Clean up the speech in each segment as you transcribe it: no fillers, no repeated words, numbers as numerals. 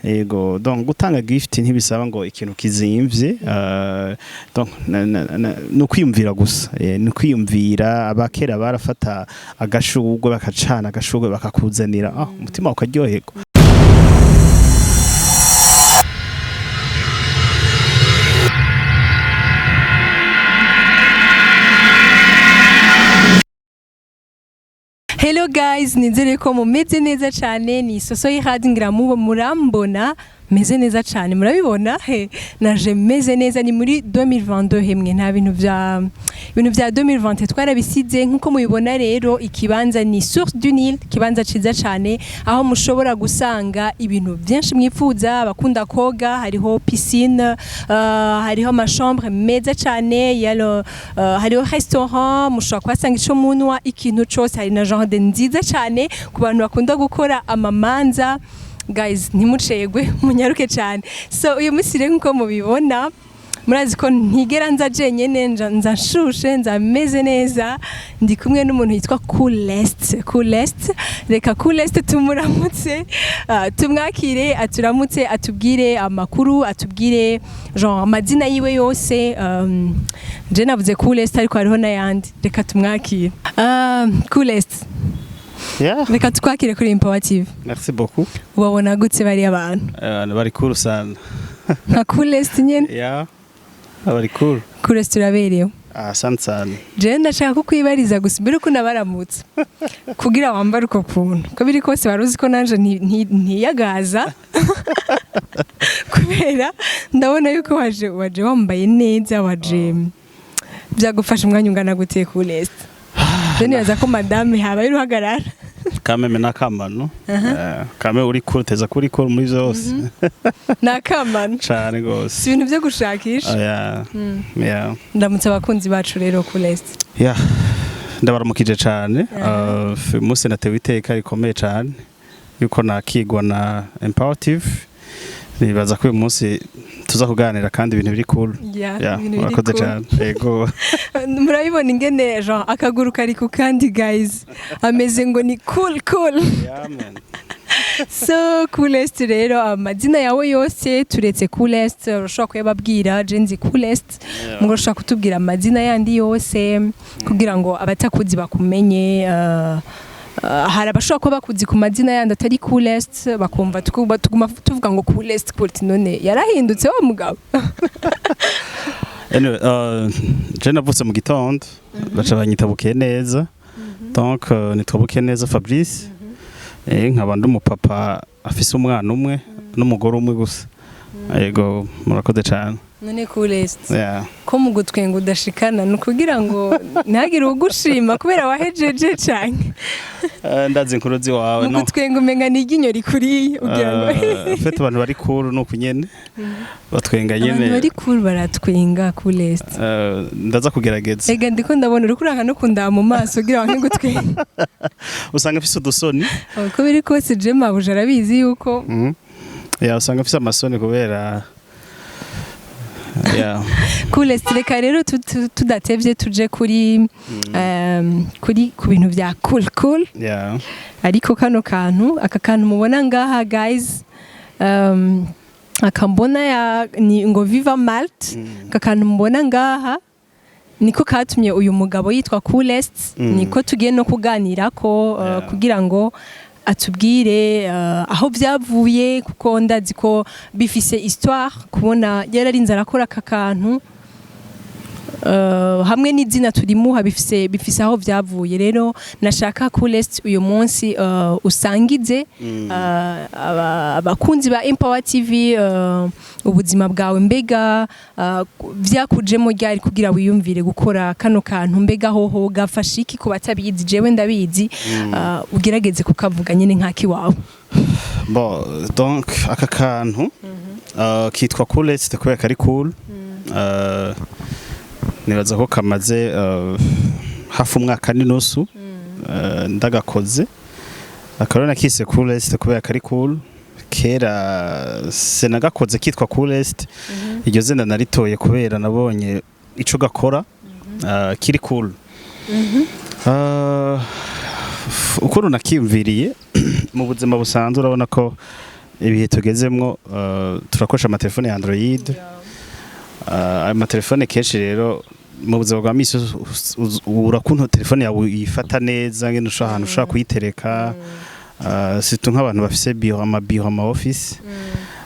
Yego donc gutanga gift ntibisaba ngo ikintu kizimvye donc no kwiyumvira gusa no kwiyumvira abakera barafata agashugwe bakacana agashugwe bakakuzanira umutima ukaryoherwa. Hello guys, nizere ko mumeze neza cyane, ni Soso y'ihadingira murambona meze neza cyane, murabibona naje meze neza, ni muri 2022 hemwe nta bintu vya 2020 twarabisize nkuko mubibona. Rero ikibanza ni Source du Nil, kibanza ciza cyane aho mushobora gusanga ibintu byinshi mwifuza. Abakunda koga hariho piscine, hariho amachambre meza cyane, hariho restaurant, mushobora kwasanga ico munwa, ikintu cyose, hari na jardin nziza cyane ku bantu bakunda gukora amamanza. Guys, ntimucegwe munyaruke cyane. So uyu munsi rero nkuko mubibona, murazi ko ntigera nza jenyene, nza nshushe, nza meze neza, ndi kumwe n'umuntu yitwa Coolest. Reka Coolest tumuramutse, tumwakire, aturamutse, atubwire amakuru, atubwire genre amazina yiwe yose. Je navuze Coolest ariko hariho n'ayandi, reka tumwakire. Coolest, Yeah. Reka tukwakire kuri Empower TV. Merci beaucoup. Ubabona gutse bari abantu? Bari cool sana. Nka Coolest nyene? Yeah. Bari cool. Coolest uraberewe. Asante sana. Je ndashaka kukwibariza gusa mbere ko nabaramutse. Kugira wambara uko kuntu. Ko biri kose baruzi ko nanje ntiyagaza. Kubera ndabona yuko waje wambaye neza, waje byagufasha umwanya ungana gute Coolest? Je nibaza ko madame habaye uruhagarara. Kameme nakamano. Kame uri cool, teza kuri cool muri zose. Nakamano. Cyane gose. Si ibintu byo gushakisha. Yeah. Ndamutse abakunzi bacu rero Coolest. Yeah. Ndabaramukije cyane. Musi natewe iteka rikomeye cyane yuko nakigwa na Empower TV. Nibaza ko uyu munsi tuza kuganira kandi ibintu biri cool. Yeah, murakoze cyane. Yego. Murabibona ingene genre akaguru kari ku kandi guys. Ameze ngo ni cool. Yeah man. So Coolest rero amazina yawe yose turetse Coolest ushobora kuyababwira. Jenzi Coolest ngo ushaka kutubwira amazina yandi yose kugira ngo abatakuzi bakumenye. Hari abashobora kuba bakuzi ku mazina yandi atari Coolest, bakumva tuguma tuvuga ngo Coolest none yarahindutse wa mugabo. Anyway, je navutse mu gitondo baca banyita Bukeye neza, donc nitwa Bukeye neza Fabrice. Nkaba ndi umupapa afise umwana umwe n'umugore umwe gusa. Yego murakoze cyane. None Coolest. Yeah. Ko mu gutwenga udashikana nukugira ngo ntagire ugushima kubera wahejeje cyane. Ndazi inkuru zi wawe no. Mu gutwenga umenga ni iginyo rikuriye ugira ngo fete abantu bari cool no kunyene. Batwenga nyene. Abantu bari cool baratwenga Coolest. Ndaza kugerageza. Ega ndiko ndabona uri kuranga no kunda mu maso ugira wanke gutwenga. Usanga afise udusoni. Ko biri kose je mabuje arabizi yuko. Yeah, usanga afise amasoni kubera yeah. Coolest, reka rero tudatevye tuje kuri ku bintu vya cool. Yeah. Ariko aka kantu mubona ngaha guys, akambona ya ni ngo Viva Malt. Aka kantu mubona ngaha niko katumye uyu mugabo yitwa Coolest. Niko tugiye no kuganira ko kugira ngo atubwire aho byavuye, kuko ndazi ko bifise histoire kubona yararinze arakora aka kantu hamwe n'izina turimuha bifise aho byavuye. Rero nashaka Coolest uyu munsi usangize abakunzi ba Empower TV ubuzima bwawe, mbega vyakujemo ryari kugira wiyumvire gukora kano kantu, mbega hoho gafasha iki ku batabizi? Jewe ndabizi, ugerageze kukavuga nyene nkaki wawe. Bon, donc aka kantu kitwa Coolest kubera kari cool. Nibaza ko kamaze hafi umwaka n'inusu ndagakoze. Akarona kise Coolest kubera kari cool. Kera senagakoze kitwa Coolest. Iryo zina naritoye kubera nabonye ico gakora kiri cool. Ukuntu nakiyumviriye mu buzima busanzwe urabona ko ibihe tugezemwo turakoresha amatelefone ya Android amatelefone kenshi rero mu buzima bwa misi urakuntu telefone yawe yifata neza ngene ushaka ahantu ushaka kuyitereka situ nk'abantu bafise biro ama office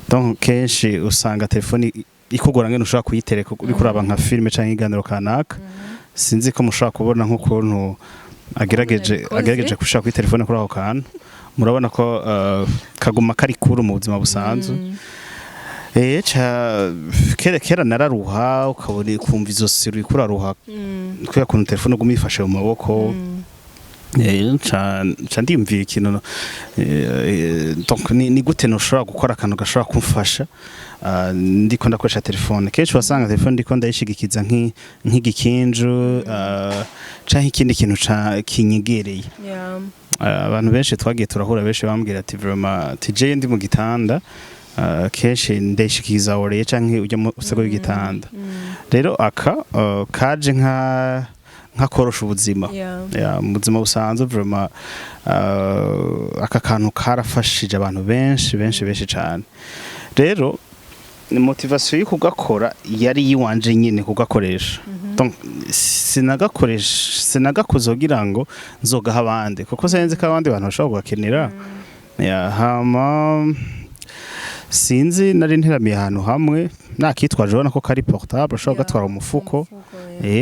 donc kenshi usanga telefone ikugora ngene ushaka kuyitereka uri kuraba nka filme canke iganiro kanaka sinzi ko mushaka kubona nk'ukuntu agerageje gushaka kuri telefone kuri aho kantu murabona ko kaguma kari kuri mu buzima busanzwe kera nararuha ukabona kumva izo siri kuraruha kubera kuntu telefone guma ifashe mu maboko ndimvira ikintu donc ni gute noshobora gukora akantu gashobora kumfasha ndiko ndakoresha telefone kenshi wasanga telefone ndiko ndayishigikiza nk'igikinju canke ikindi kintu kinyegereye abantu benshi twagiye turahura benshi bambwira ati vraiment tije ndi mu gitanda kenshi ndayishikiza oreye canke ujya mu sego y'igitanda rero aka kaje nka korosha ubuzima mu buzima busanzwe vraiment aka kantu karafashije abantu benshi cyane rero ni motivation yo kugakora yari yiwanje nyine kugakoresha donc sinagakoze kugira ngo nzogaha abandi kuko senze ko abandi bantu bashobora kugakenera hama sinzi nari nteramiye ahantu hamwe nakitwaje ubona ko kari portable ushobora gatwara umufuko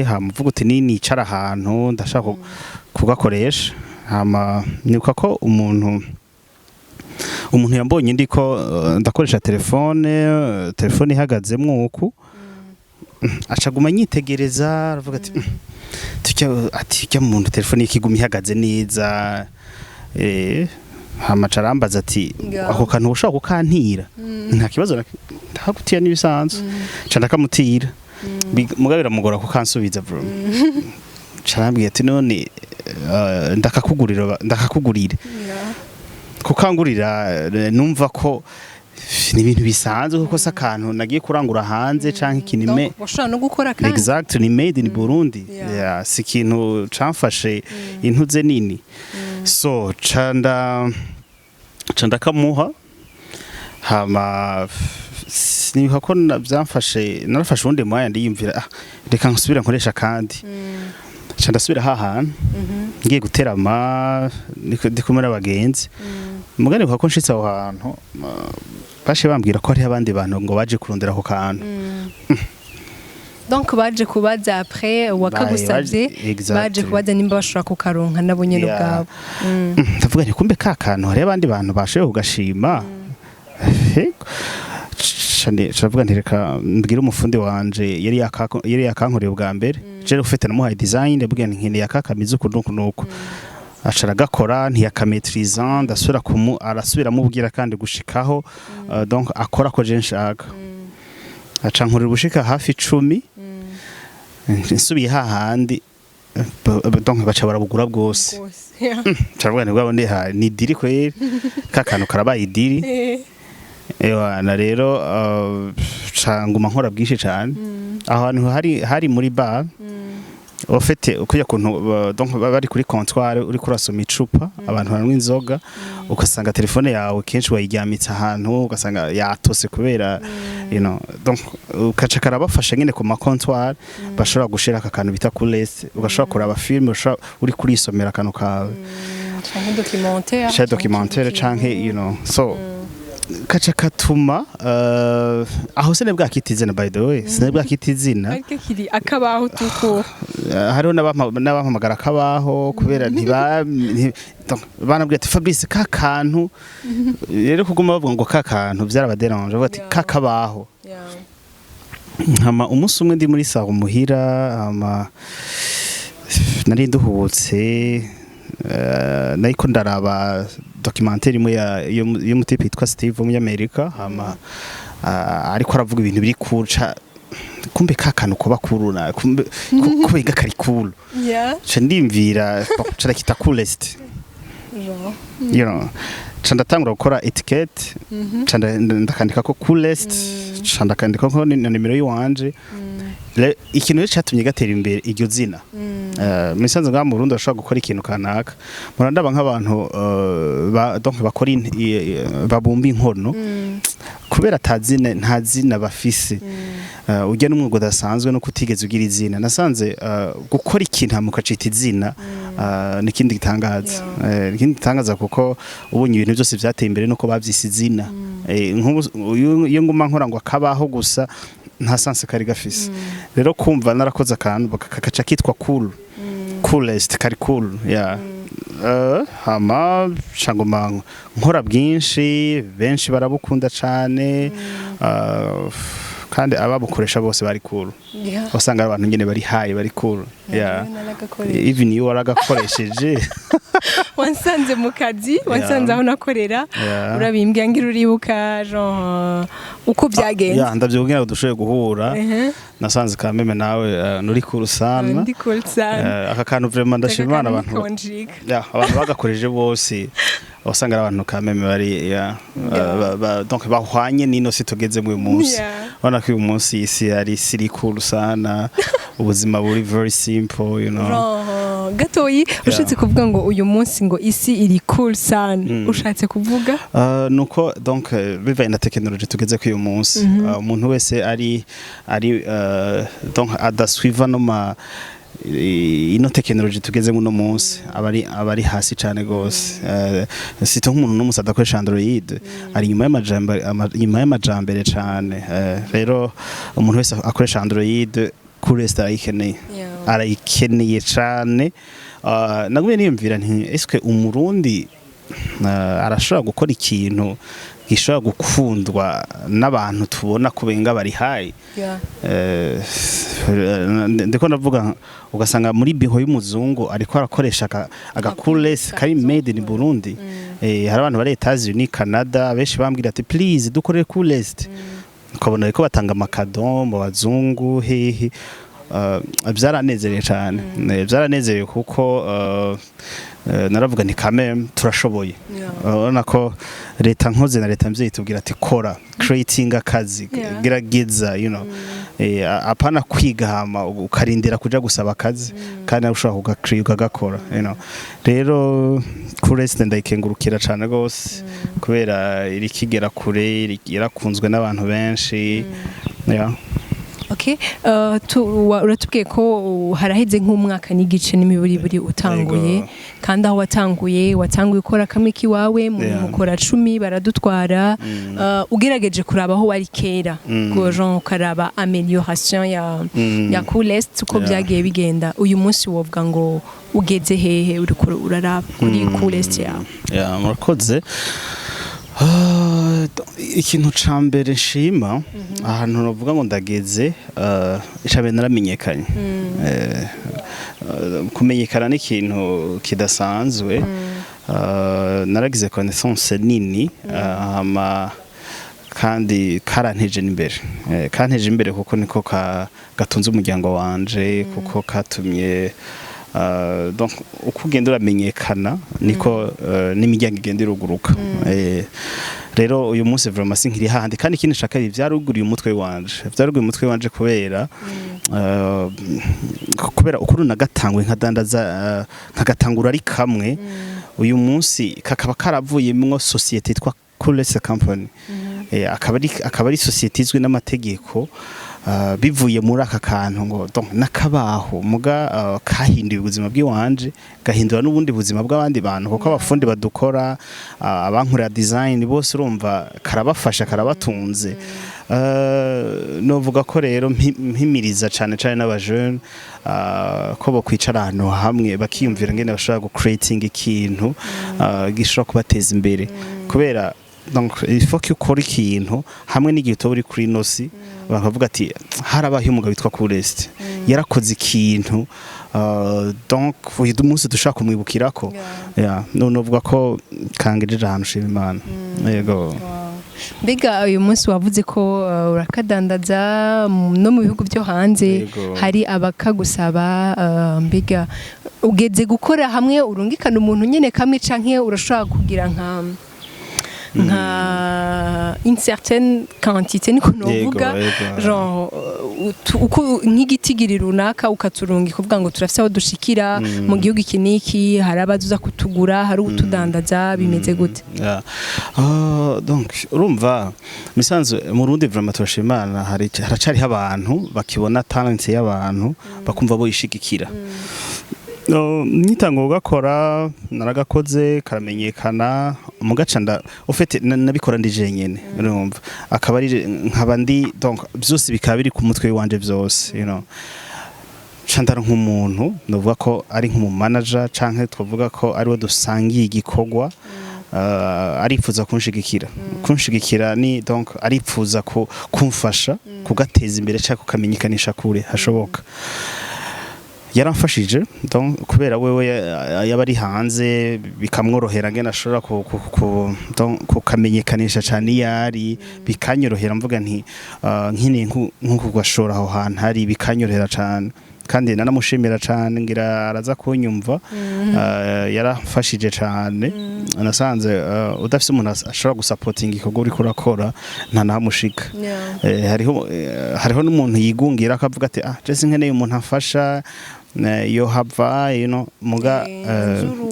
hamuvuga uti nicara ahantu ndashaka kugakoresha hama nibuka ko umuntu yambonye ndiko ndakoresha telefone ihagazemwo uku acaguma nyitegereza aravuga ati tujya mu muntu telefone ikiguma ihagaze neza hama carambaza ati ako kantu ushaka kukantira nta kibazo ndakutiya nibisanzwe ca ndakamutira mugabira mugora kukansubiza bro carambwiye ati none ndakakugurira kukangurira numva ko ni ibintu bisanzwe kuko sakantu nagiye kurangura hanze canke kinime bashobora no gukora kandi exactly ni made in Burundi si kintu camfashe intuze nini so canda kamuha hama nibuka ko byamfashe narafashe undi mwanya ndiyumvira reka nsubira nkoresha kandi ndasubira hahantu ngiye guterama ndikumwe n'abagenzi mugani ko nshitse aho hantu bashe bambwira ko hari abandi bantu ngo baje kurondera ako kantu donc baje kubaza après wakagusavye baje kubaza nimba bashobora kukaronka nabo nyene ubwabo ndavuga nti kumbe ka kantu hari abandi bantu bashoboye kugashima ndavuga nti reka mbwira umufundi wanje yari yakankoreye ubwa mbere je ufite namuhaye design ndavuga nti nkeneye akakamiza nuko ashara gakora ntiyakametriza ndasubira arasubira mubwira kandi gushikaho donc akora ko je nshaka aca nkurira ubushika hafi 10 nsubiye hahandi donc baca barabugura bwose cyangwa nibwo ni diri kweri kakantu karabaye diri na rero canguma nkora bwinshi cyane ahantu hari muri bar ofete ukuya kuntu donc bari kuri comptoir uri kurasoma icupa abantu banwe inzoga ukasanga telefone yawe kenshi wayiryamitse ahantu ugasanga yatose kubera donc ukaca karabafasha nyine ku ma comptoir bashobora gushira aka kantu bita coulesse ugashobora kuraba film uri kuri isomera kantu kawe canke documentaire canke so kaca katuma aho sene bwakitizina by the way sene bwakitizina ariko kiri akabaho tuko hariho n'abahamagara akabaho kubera banabwiye ati Fabrice kakantu rero kuguma bavuga ngo kakantu byarabaderange bavuga ati kakabaho nkama umunsi umwe ndi muri saho muhira nari nduhutse nayiko ndaraba documentaire imwe yo mutipe yitwa Steve mu Amerika hama ariko aravuga ibintu biri kuca kumbe kakantu ko bakuruna kumbe biga kari cool ndimvira kita coolest ndatangura gukora etiquette ndakandika ko coolest ndakandika ko nimero yiwanje ikintu cyatumye gatera imbere iryo zina misanze nga mu Burundi bashobora gukora ikintu kanaka murandaba nk'abantu donc bakora babumba inkono kubera atazina nta zina bafise ujya n'umwuga udasanzwe no kutigeze ugira izina nasanze gukora ikintu hamukacita izina nikindi gitangaza nikindi gitangaza kuko ubunye ibintu byose byateye imbere nuko bavyise izina iyo nguma nkora ngo akabaho gusa nta sanse kari gafise rero kumva narakoze akantu kakaca kitwa coolest kari cool hama shangoma nkora bwinshi benshi barabukunda cyane kandi ababukoresha bose bari cool usanga abantu nyene bari high bari cool even you waragakoresheje wansanze mu kazi wansanze aho nakorera urabimbye ngira uribuka genre uko byagenze ndavyubwira dushoye guhura nasanze kameme nawe nuri cool sana ndi cool sana aka kantu vraiment ndashimana abantu abantu bagakoreje bose wasanga abantu kameme bari donc bahwanye nino situgeze mu munsi bana ko uyu munsi isi ari siri cool sana ubuzima buri very simple you know gatoyi ushatse kuvuga ngo uyu munsi ngo isi iri cool sana ushatse kuvuga nuko donc bivaye na technology tugeze ko uyu munsi umuntu wese ari donc adaswiva no ma ino technology tugeze mu no munsi abari hasi cyane gose sito nk'umuntu n'umusa adakoresha Android ari nyuma y'amajambere cyane rero umuntu wese akoresha Android coolest arayikeneye cyane naguye niyumvira nti eske umurundi arashobora gukora ikintu gishobora gukundwa n'abantu tubona kubenga bari hayi ndiko ndavuga ugasanga muri biho y'umuzungu ariko arakoresha aga coolest kari made in Burundi hari abantu bari Etats-Unis Canada benshi bambwira ati please dukorere coolest ukabona ariko batanga amakado mu bazungu hehe byaranezereye cyane byaranezereye kuko naravuga ni kameme turashoboye urabona ko leta nkoze na leta mvye itubwira ati kora creating akazi gerageza you know apana kwigahama ukarindira kuja gusaba akazi kandi ushobora kugakriuka gakora you know rero kureste ndayikengurukira cyane gose kubera iri kigera kure irakunzwe n'abantu benshi Okay, uratubwiye ko haraheze nk'umwaka n'igice n'imiburiburi utanguye kandi aho watanguye ukora kamwe kiwawe mukora 10 baradutwara ugerageje kuraba aho wari kera ko Jean ukaraba amélioration ya coolest uko byagiye bigenda uyu munsi wovuga ngo ugeze hehe uraraba kuri coolest yawe murakoze ikintu cambere nshima ahantu novuga ngo ndageze icambere naramenyekanye kumenyekana n'ikintu kidasanzwe naragize connaissance nini kandi karanteje imbere kuko niko gatunze umuryango wanje kuko katumye donc uko ugenda uramenyekana niko n'imiryango igenda iruguruka rero uyu munsi vraiment sinkiri handi kandi ikindi shaka byaruguriye umutwe wanje kubera ukuru nagatangwe nkadandaza nkagatangura ari kamwe uyu munsi kakaba karavuyemwo societe yitwa Coolest Company akaba ari societe izwi n'amategeko bivuye muri aka kantu ngo nakabaho muga kahinduye ubuzima bw'iwanje gahindura n'ubundi buzima bw'abandi bantu kuko abafundi badukora abankorera design bose urumva karabafasha karabatunze novuga ko rero mpimiriza cyane n'abajeune ko bo kwicara ahantu hamwe bakiyumvira ngene bashaka gu creating ikintu gishobora kubateza imbere kubera donc il faut que ukore ikintu hamwe n'igito uri kuri nosi bakavuga ati harabaye umugabo witwa Coolest yarakoze ikintu donc uyu munsi dushaka kumwibukirako none uvuga ko kangirije ahantu shima Imana yego mbega uyu munsi wavuze ko urakadandaza no mu bihugu byo hanze hari abakagusaba mbega ugeze gukora hamwe urungikana umuntu nyene kamwe canke urashobora kugira nka une certaine quantité niko novuga genre uko nk'igitigiri runaka ukaturunga kuvuga ngo turafise aho dushikira mu gihugu kiniki hari abazuza kutugura hari utudandaza bimeze gute donc urumva misanzwe mu Burundi vraiment turashimana haracari abantu bakibona talent y'abantu bakumva bo yishigikira nitango gukora naragakoze karamenyekana mugacanda ufite nabikora ndije nyene urumva akaba ari nkabandi donc byose bikabiri ku mutwe wanje byose chandara nk'umuntu novuga ko ari nk'umu manager canke twavuga ko ari we dusangiye igikorwa arifuza kunshigikira ni donc arifuza kumfasha kugateza imbere cyangwa kukamenyekanisha kure hashoboka yaramfashije donc kubera wewe yabari hanze bikamworohera ngena ashobora kukamenyekanisha cyane yari bikanyorohera mvuga nti nkine nkuko gashora aho hantu hari bikanyorohera cyane kandi nanamushimira cyane ngira araza kunyumva yarafashije cyane nasanze udafise umuntu ashobora gusupporting igikorwa uri kurakora nta namushika hariho n'umuntu yigungira akavuga ati jese nkeneye umuntu afasha yo hava muga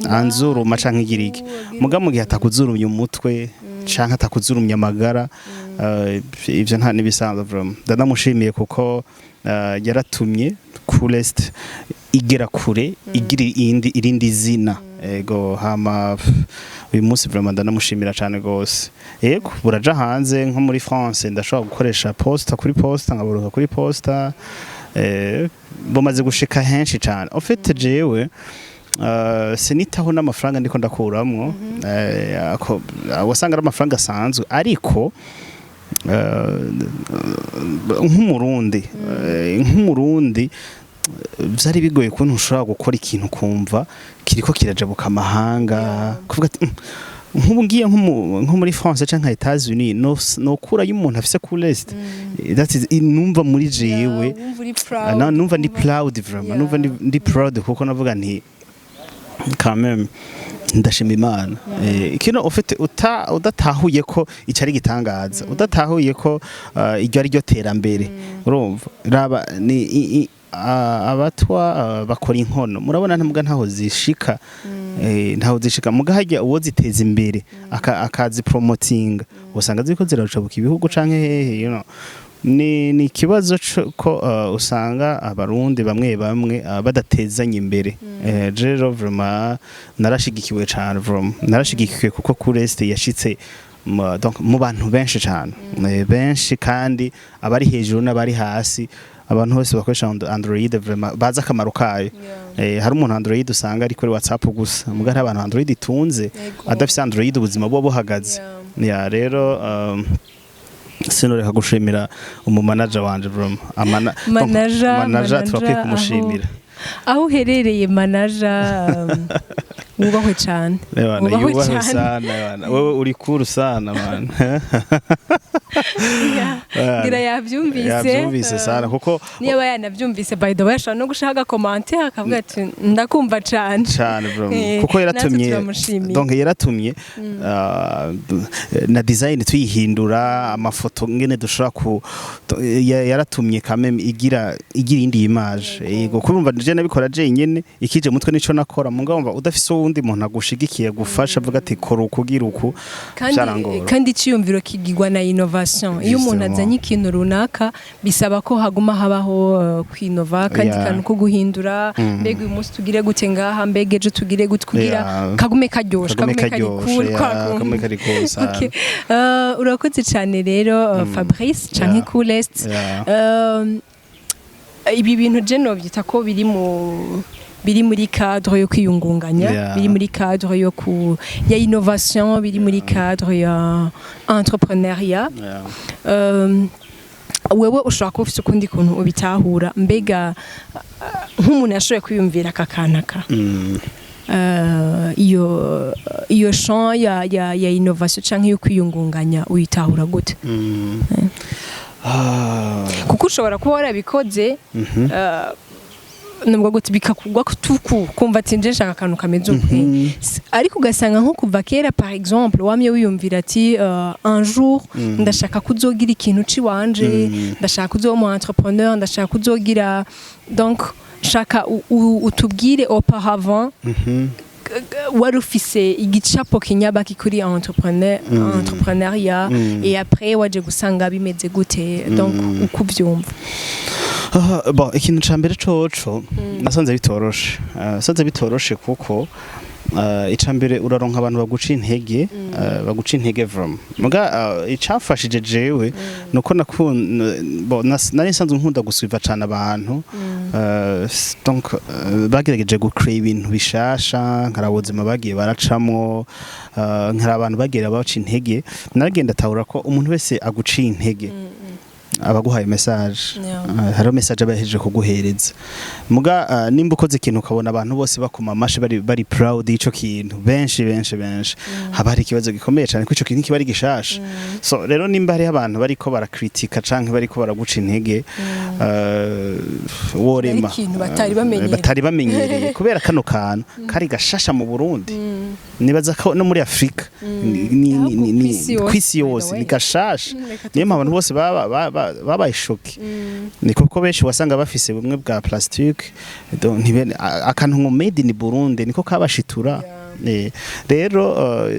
anzuruma canke igiriki muga mu gihe atakuzurumye umutwe canke atakuzurumye amagara ivyo nta nibisanzwe vraiment ndanamushimiye kuko yaratumye Coolest igera kure igira irindi zina ego hama uyu munsi vraiment ndanamushimira cyane gose yego buraja hanze nko muri France ndashobora gukoresha posta kuri posta ngaburuka kuri posta bomaze gushika henshi cyane en fait jewe sinitaho n'amafaranga ndiko ndakuramwo wasanga ari amafaranga asanzwe ariko nk'umurundi byari bigoye kuntu ushobora gukora ikintu kumva kiriko kirajabuka amahanga kuvuga ati nk'ubu ngiye nko muri France canke Etats-Unis no kura y'umuntu afise Coolest that is numva muri jewe numva ndi proud vraiment numva ndi proud kuko navuga nti quand même ndashima Imana kino ufite udatahuye ko icari gitangaza udatahuye ko iryo ari ryo terambere urumva raba ni abatwa bakora inkono murabona ntabwo ntaho zishika muga hajya uwo ziteza imbere akazi promoting usanga ziko ziracabuka ibihugu canke hehe ni ikibazo ko usanga abarundi bamwe badatezanye imbere rero vraiment narashigikiwe cyane narashigikiwe kuko Coolest yashitse mu bantu benshi cyane benshi kandi abari hejuru n'abari hasi abantu bose bakoresha Android vraiment baza akamaro kayo hari umuntu Android usanga ari kuri WhatsApp gusa muga hari abantu Android itunze adafise Android ubuzima bwo buhagaze rero sinureka gushimira umumanager wanje vraiment manager turakwiye kumushimira aho uherereye manager wubahwe cyane wubahwe sana wewe uri kuru sana man ngira yavyumvise sana kuko niba yanavyumvise by the way ashobora no gushaka commenter akavuga ati ndakumva cyane vraiment kuko yaratumye donc yaratumye na design tuyihindura amafoto ngene dushobora yaratumye kameme igira indi image yego kurumva je nabikora je nyene ikije mutwe nico nakora mungamba udafise uwundi muntu agushigikiye gufasha avuga ati kora ukugira uku kandi iciyumviro kigirwa na innovation iyo umuntu azanye ikintu runaka bisaba ko haguma habaho kwinova kandi kantu ko guhindura mbega uyu munsi tugire gute ngaha mbega ejo tugire gute kugira kagume karyoshe kagume kari cool urakoze cyane rero Fabrice canke Coolest ibi bintu je no byita ko biri muri cadre yo kwiyungunganya biri muri cadre ya innovation biri muri cadre ya entrepreneuriat wewe ushobora kuba ufite ukundi kuntu ubitahura mbega nk'umuntu yashoboye kwiyumvira akakanaka iyo champ ya innovation canke yo kwiyungunganya uyitahura gute kuko ushobora kuba warabikoze nubwo gute bikakugwa kutuku kumva ati nje nshaka akantu kameze ukwe ariko ugasanga nko kuva kera par exemple wamye wiyumvira ati un jour ndashaka kuzogira ikintu ciwanje ndashaka kuzoba mu entrepreneur ndashaka kuzogira donc shaka utubwire auparavant wari ufise igicapo kinyabaki kuri entrepreneuriat et après waje gusanga bimeze gute donc uko uvyumva bon ikintu ca mbere coco nasanze bitoroshe kuko icambere uraronka abantu baguca intege from muga icafashije jewe nuko nari nsanzwe nkunda gusuiva cyane abantu donc bagerageje gucreate ibintu bishasha nkarabuzima bagiye baracamwo nkara abantu bagera baca intege naragenda tahura ko umuntu wese aguciye intege abaguhaye message haro message abahejeje kuguhereza muga nimba ukoze ikintu ukabona abantu bose bakoma amashi bari proud ico kintu benshi haba hari ikibazo gikomeye cyane ko ico kintu kibari gishasha so rero nimba hari abantu bariko barakritika canke bariko baraguca intege worema batari bamenyereye kubera kano kantu kari gashasha mu Burundi nibaza ko no muri Afrika ni kwisi yose ni gashasha niyo abantu bose babaye shoki ni kuko benshi wasanga bafise bumwe bwa plastique donc akantu ngo made in Burundi niko kabashitura rero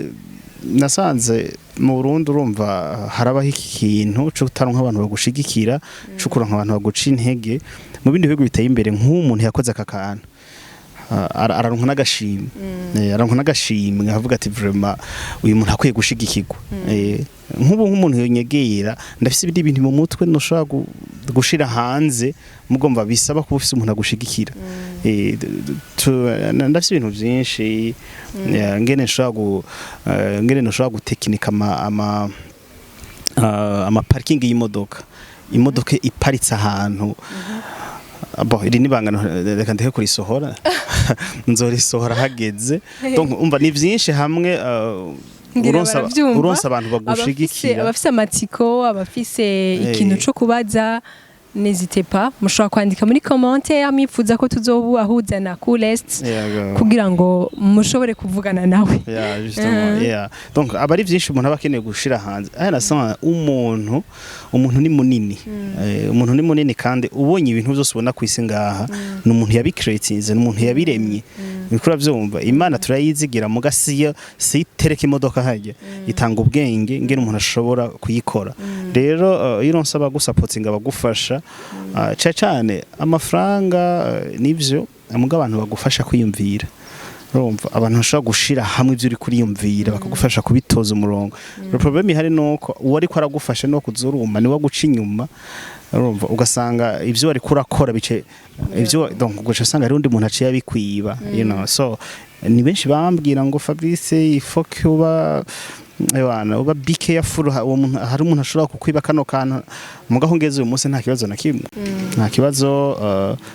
nasanze mu Burundi urumva harabaho ikintu cyo gutaronka abantu bagushigikira cyo kuronka abantu baguca intege mu bindi bihugu biteye imbere nk'umuntu yakoze aka kantu araronka n'agashimwe avuga ati vraiment uyu muntu akwiye gushigikirwa nk'umuntu yonyegera ndafise ibindi bintu mu mutwe noshobora gushira hanze mugomba bisaba kuba ufise umuntu agushigikira ndafise ibintu byinshi ngene nshobora gutekinika ama parking y'imodoka iparitse ahantu bo iri nibangano reka ndeke kurisohora nzorisohora hageze donc umva ni byinshi hamwe uronsa abantu bagushigikira abafise amatsiko abafise ikintu cyo kubaza n'hésitez pas mushobora kwandika muri commentaire mwifuza ko tuzobuahuza na Coolest kugira ngo mushobore kuvugana nawe justement donc abari byinshi umuntu abakeneye gushira hanze nasanga umuntu ni munini umuntu ni munini kandi ubonye ibintu byose ubona ku isi ngaha n'umuntu yabicreatinze n'umuntu yabiremye bikura byumva imana turayizigira mu gasiya sitereka imodoka hajya itanga ubwenge ngene umuntu ashobora kuyikora rero iyo nsaba gusupportinga bagufasha cyane amafaranga nivyo amuga abantu bagufasha kwiyumvira urumva abantu bashaka gushira hamwe ivyo uri kuriyumvira bakagufasha kubitoza umurongo le problème ihari nuko uwari ko aragufasha no kuzuruma ni waguca inyuma urumva ugasanga ivyo wari kurakora bice ivyo donc ugaca usanga ari undi muntu aciye abikwiba you know so ni benshi bambwira ngo Fabrice ifoke uba be careful hari umuntu ashobora kukwiba kano kantu mugaho ngeze uyu munsi nta kibazo na kimwe nta kibazo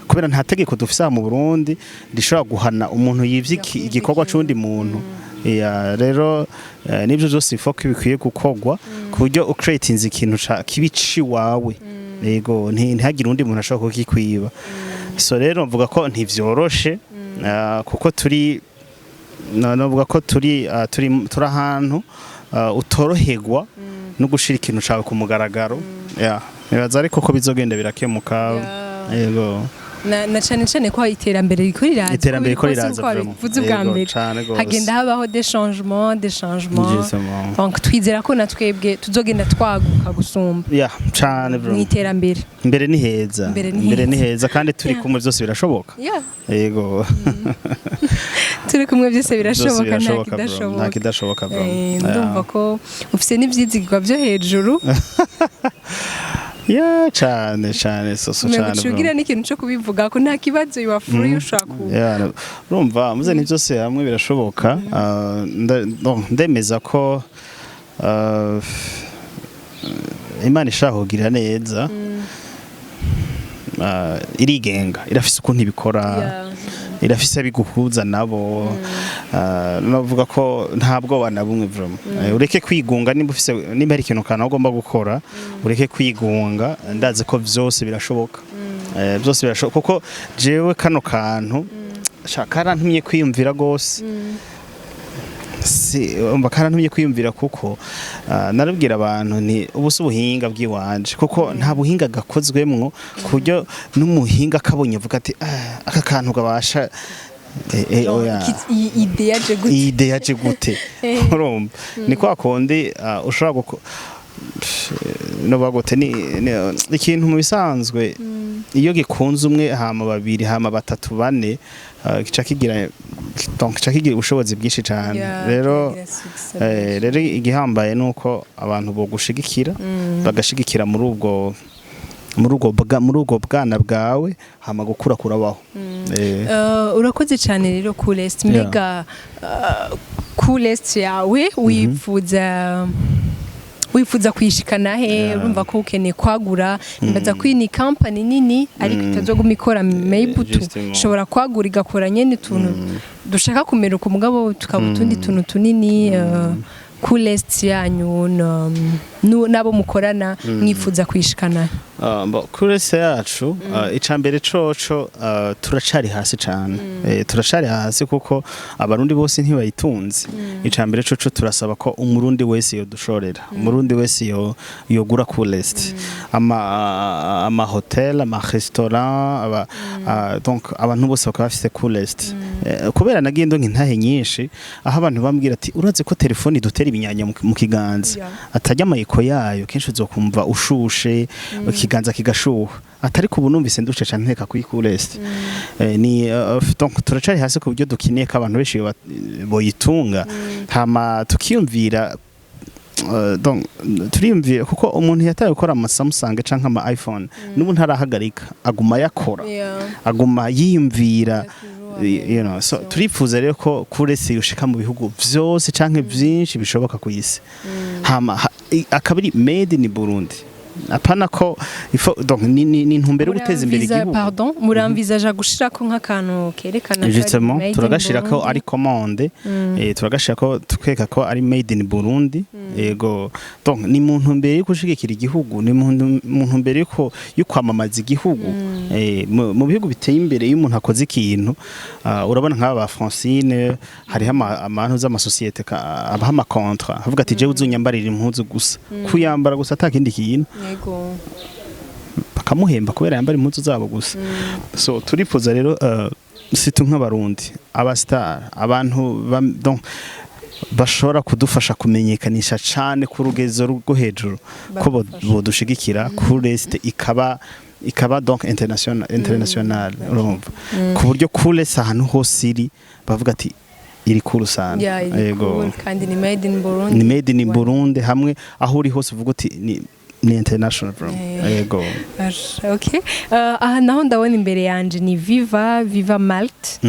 kubera nta tegeko dufisa mu Burundi rishobora guhana umuntu yivye igikorwa c'undi muntu rero nibyo byose ifoke bikwiye gukogwa ku buryo ucreatinze ikintu kibici wawe yego ntihagire undi muntu ashobora kukikwiba so rero mvuga ko ntivyoroshe kuko turi ahantu utoroherwa no gushira ikintu cawe ku mugaragaro nibaza ariko ko bizogenda birakemuka yego na cyane ko iterambere riko riraza vuze bwa mbere hagenda habaho des changements donc twizera ko natwebwe tuzogenda twaguka gusumba cyane mu iterambere mbere ni heza kandi turi kumwe byose birashoboka yego turi kumwe byose birashoboka nta kidashoboka bro ndumva ko ufise n'ivyizigwa byo hejuru cyane cyane ugira n'ikintu cyo kubivuga ko nta kibazo iwafuri ushaka urumva muze ni byose hamwe birashoboka ndemeza ko Imana ishaka kugira neza irigenga irafise ukuntu ibikora irafise abiguhuza nabo navuga ko ntabwo banabumwe vraiment ureke kwigunga nimba ari ikintu kana ugomba gukora ureke kwigunga ndaze ko byose birashoboka byose birashoboka kuko jewe kano kantu karantumye kwiyumvira gose karantumye kwiyumvira kuko narabwira abantu ni ubusa ubuhinga bw'iwanje kuko nta buhinga gakozwemwo kuburyo n'umuhinga kabonye avuga ati aka kantu gabasha ide yaje gute urumva ni kwa kundi ushobora no bagote ni ikintu mu bisanzwe iyo gikunze umwe hama babiri hama batatu bane kica kigira ubushobozi bwinshi cyane rero igihambaye nuko abantu bo gushigikira bagashigikira muri ubwo bwana bwawe hama gukura kurabaho urakoze cyane rero Coolest mbega Coolest yawe wifuza kwishikana he urumva ko ukeneye kwagura imbaza ko ni company nini ariko itazoguma ikora maybe ushobora kwagura igakora nyene tuntu dushaka kumeruka umugabo tukabutundi tuntu tunini Coolest yanyu nabo mukorana mwifuza kwishikana Coolest yacu icambere coco turacari hasi cyane turacari hasi kuko abarundi bose ntibayitunze icambere coco turasaba ko umurundi wese yo dushorera umurundi wese yogura Coolest ama hotel ama restaurant donc abantu bose bakaba bafite Coolest kubera nagendo nk'intahe nyinshi aho abantu bambwira ati uraze ko telefone dutera ibinyanya mu kiganza atajya amayiko yayo kenshi uzokumva ushushe ikiganza kigashuha atari ku bunumvise nduce cyane nteka kuri Coolest ni donc turacari hasi ku buryo dukineye ko abantu benshi boyitunga hama tukiyumvira donc turiyumviye kuko umuntu yataye gukora ama Samsung canke ama iPhone n'ubu ntarahagarika aguma yakora aguma yiyumvira so turifuza rero ko Coolest yoshika mu bihugu vyose canke vyinshi bishoboka ku isi hama akabiri made in Burundi apana ko donc ni ntumbere guteza imbere igihugu pardon muramvizaje gushirako nk'akantu kerekana justement turagashirako ari commande turagashirako tukeka ko ari made in Burundi yego donc ni muntu mbere yo gushigikira igihugu ni muntu mbere yo kwamamaza igihugu mu bihugu biteye imbere iyo umuntu akoze ikintu urabona nk'aba Francine hari amantu z'amasosiyete abaha ama contrat avuga ati je uzunyambarira impuzu gusa kuyambara gusa atakindi kintu yego bakamuhemba kubera yambara impuzu zabo gusa so turifuza rero situ nk'abarundi aba star abantu donc bashobora kudufasha kumenyekanisha cyane ku rugezo rwo hejuru ko bodushigikira Coolest ikaba donc international urumva ku buryo Coolest ahantu hose iri bavuga ati iri cool sana yego kandi ni made in Burundi ni made in Burundi hamwe aho uri hose uvuga uti ni international from yego okay aha naho ndabona imbere yanje ni Viva Malt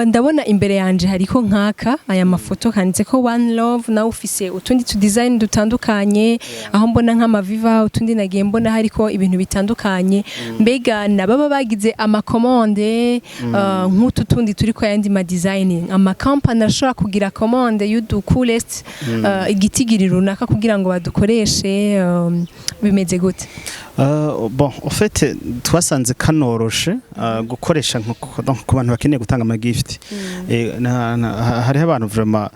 ndabona imbere yanje hariko nkaka aya mafoto kanditse ko one love na ufise utundi tu design dutandukanye aho mbona nk'ama Viva utundi nagiye mbona hariko ibintu bitandukanye mbega nababa bagize ama commande nk'utu tundi turiko yandi ma designing ama company ashobora kugira commande y'udu Coolest igitigiri runaka kugira ngo badukoreshe bimeze gute bon en fait twasanze kanoroshe gukoresha ku bantu bakeneye gutanga ama gift hari abantu vraiment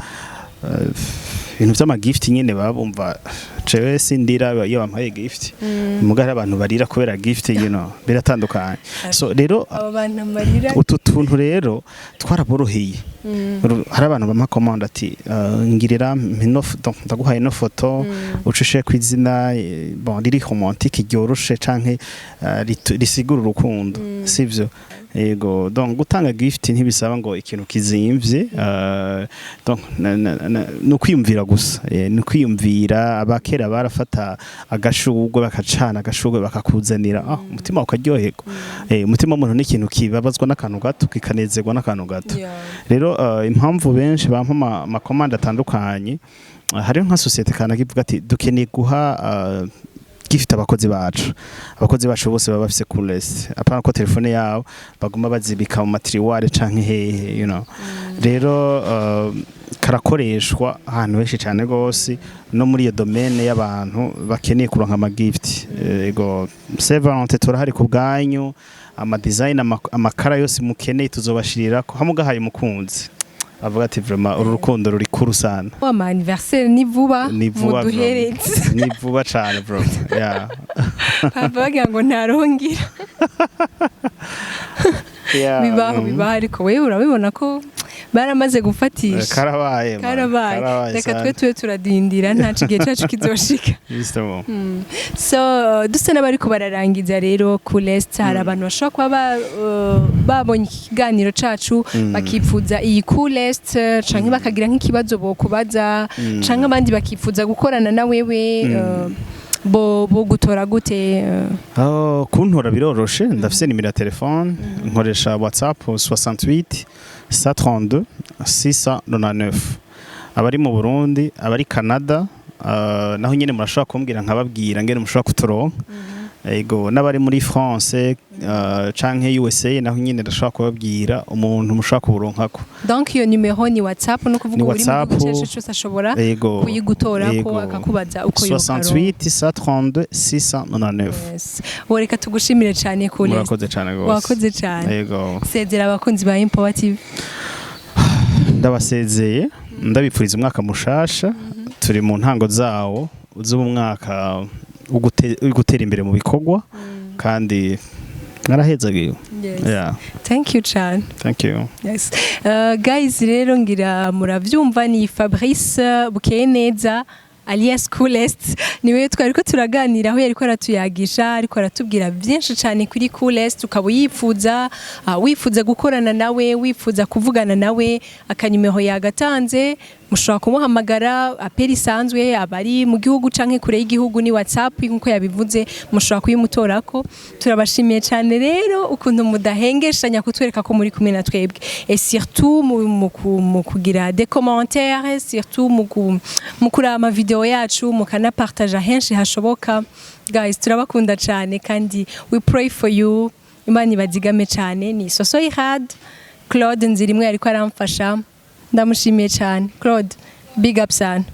ibintu vy'ama gift nyene babumva jewe sindira iyo bampaye gift mugara abantu barira kubera gift biratandukanye so rero abantu marira utu tuntu rero twaraboroheye hari abantu bampa commande ati ngirira ndaguhaye no foto ucishe kwizina bon riri romantique ryoroshe canke risigura urukundo sivyo yego donc gutanga gift ntibisaba ngo ikintu kizimvye donc no kwiyumvira gusa no kwiyumvira abakera barafata agashugwe bakacana agashugwe bakakuzanira umutima ukaryoherwa umutima w'umuntu n'ikintu kibabazwa n'akantu gato kikanezerwa n'akantu gato rero impamvu benshi bampa ama commande atandukanye hari nka societe kana kivuga ati dukeneye guha gift abakozi bacu bose baba bafise Coolest apana ko telefone yawo baguma bazibika mu materiware canke hehe rero karakoreshwa ahantu henshi cyane gose no muri iyo domaine y'abantu bakeneye kuronka ama gift ego Saint Valentin turahari ku bwanyu ama design amakara yose mukeneye tuzobashirira ko hamugahaye mukunzi avuga ati vraiment uru rukundo ruri kuru sana ama anniversaire ni vuba muduheretse ni vuba cyane bro yeah bavuga ngo ntarongira bibaho ariko wewe urabibona ko baramaze gufatisha karabaye reka twe tuwe turadindira nta kigihe cyacu kizoshika so dusa n'abari ko bararangiza rero ku list hari abantu bashobora kuba babonye ikiganiro cacu bakifuza iyi ku list canke bakagira nk'ikibazo bokubaza canke abandi bakifuza gukorana na wewe bo gutora gute kuntora biroroshe ndafise nimero ya telefone nkoresha WhatsApp 68 132 699 abari mu Burundi abari Canada naho nyene murashobora kumbwira nkababwira ngene mushobora kutoronka ego n'abari muri France canke USA naho nyene ndashobora kubabwira umuntu mushobora kuburonkako donc iyo numero ni WhatsApp no kuvuga uri mu gice cyose ashobora kuyigutora ko akakubaza uko yo 68 132 699 woreka tugushimire cyane ko murakoze cyane gose wakoze cyane ego sezera abakunzi ba Impower TV ndabasezeye ndabipfuriza umwaka mushasha turi mu ntango zawo z'umwaka ugutera imbere mu bikorwa kandi narahezagiye yeah thank you Chan thank you yes guys rero ngira muravyumva ni Fabrice Bukeneza alias Coolest niwe twari ko turaganira aho yariko aratuyagisha ariko aratubwira byinshi cyane kuri Coolest ukaba wifuza gukorana nawe wifuza kuvugana nawe akanyumero yagatanze mushobora kumuhamagara apeli sanzwe abari mu gihugu canke kure y'igihugu ni WhatsApp nkuko yabivuze mushobora kuyimutorako turabashimiye cyane rero ukuntu mudahengeshanya kutwereka ko muri kumwe na twebwe et surtout mu kugira des commentaires surtout mu kuraba ama video yacu mukana partage henshi hashoboka guys turabakunda cyane kandi we pray for you imana ibazigame cyane ni soso ihad Claude Nzirimwe ariko aramfasha ndamushimiye cyane Claude big up sana